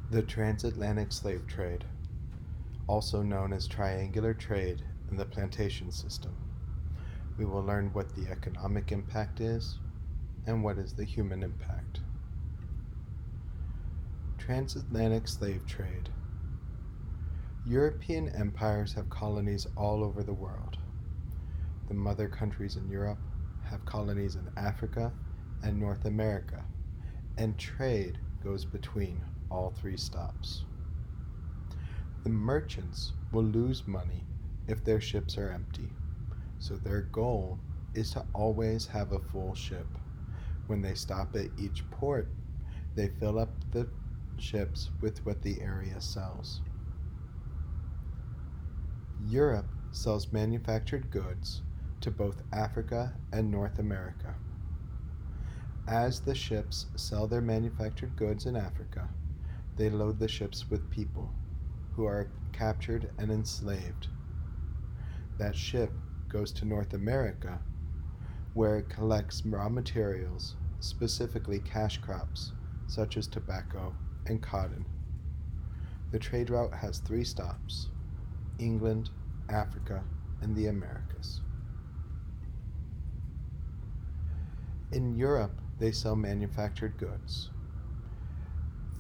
The transatlantic slave trade, also known as triangular trade in the plantation system. We will learn what the economic impact is and what is the human impact. Transatlantic slave trade. European empires have colonies all over the world. The mother countries in Europe have colonies in Africa and North America, and trade goes between all three stops. The merchants will lose money if their ships are empty, so their goal is to always have a full ship. When they stop at each port, they fill up the ships with what the area sells. Europe sells manufactured goods to both Africa and North America. As the ships sell their manufactured goods in Africa, they load the ships with people who are captured and enslaved. That ship goes to North America, where it collects raw materials, specifically cash crops such as tobacco and cotton. The trade route has three stops: England, Africa, and the Americas. In Europe, they sell manufactured goods.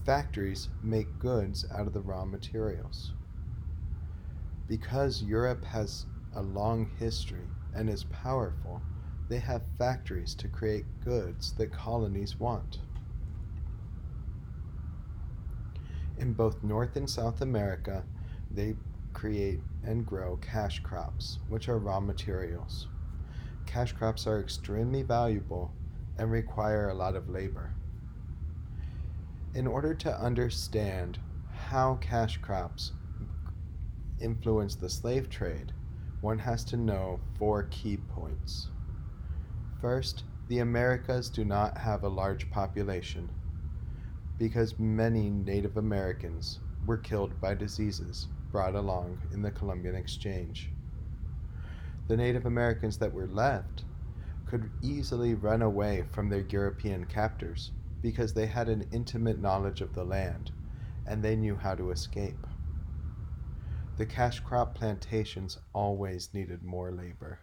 Factories make goods out of the raw materials. Because Europe has a long history and is powerful, they have factories to create goods that colonies want. In both North and South America, they create and grow cash crops, which are raw materials. Cash crops are extremely valuable and require a lot of labor. In order to understand how cash crops influence the slave trade, one has to know four key points. First, the Americas do not have a large population because many Native Americans were killed by diseases brought along in the Columbian Exchange. The Native Americans that were left could easily run away from their European captors because they had an intimate knowledge of the land and they knew how to escape. The cash crop plantations always needed more labor,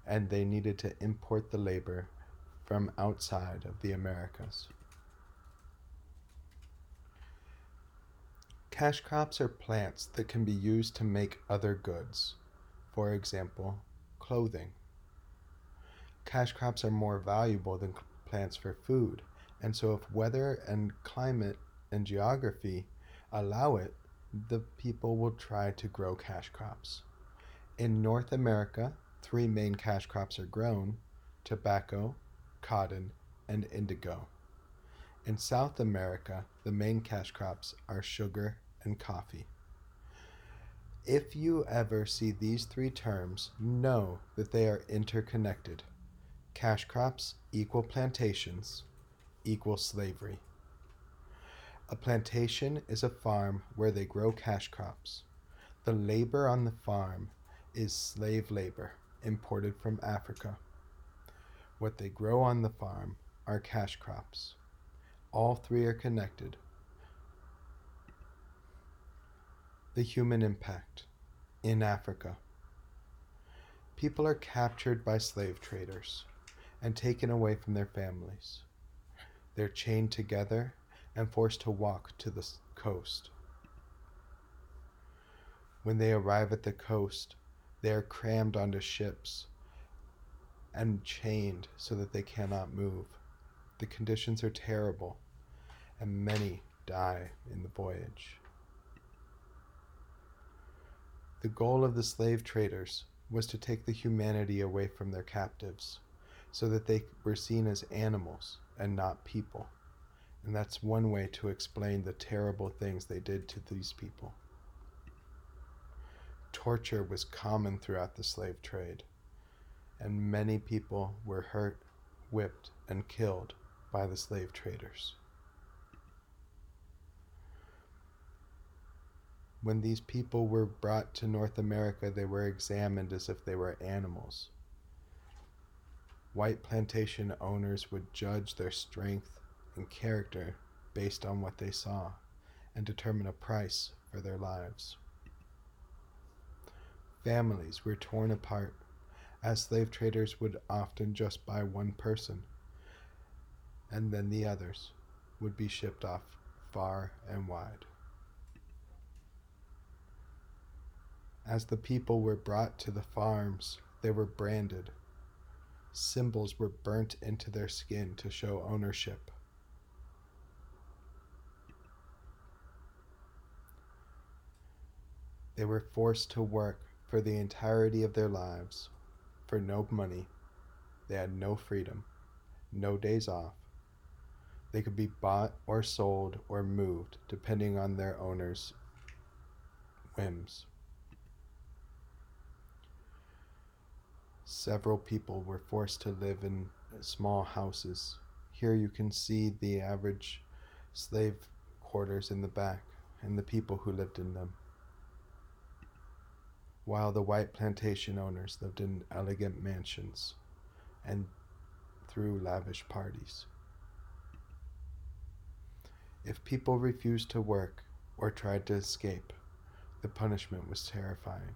and they needed to import the labor from outside of the Americas. Cash crops are plants that can be used to make other goods, for example, clothing. Cash crops are more valuable than plants for food, and so if weather and climate and geography allow it, the people will try to grow cash crops. In North America, three main cash crops are grown: tobacco, cotton, and indigo. In South America, the main cash crops are sugar and coffee. If you ever see these three terms, know that they are interconnected. Cash crops equal plantations equal slavery. A plantation is a farm where they grow cash crops. The labor on the farm is slave labor imported from Africa. What they grow on the farm are cash crops. All three are connected. The human impact in Africa. People are captured by slave traders and taken away from their families. They're chained together and forced to walk to the coast. When they arrive at the coast, they are crammed onto ships and chained so that they cannot move. The conditions are terrible, and many die in the voyage. The goal of the slave traders was to take the humanity away from their captives so that they were seen as animals and not people. And that's one way to explain the terrible things they did to these people. Torture was common throughout the slave trade, and many people were hurt, whipped, and killed by the slave traders. When these people were brought to North America, they were examined as if they were animals. White plantation owners would judge their strength and character based on what they saw, and determine a price for their lives. Families were torn apart, as slave traders would often just buy one person, and then the others would be shipped off far and wide. As the people were brought to the farms, they were branded. Symbols were burnt into their skin to show ownership. They were forced to work for the entirety of their lives for no money. They had no freedom, no days off. They could be bought or sold or moved depending on their owner's whims. Several people were forced to live in small houses. Here you can see the average slave quarters in the back and the people who lived in them, while the white plantation owners lived in elegant mansions and threw lavish parties. If people refused to work or tried to escape, the punishment was terrifying.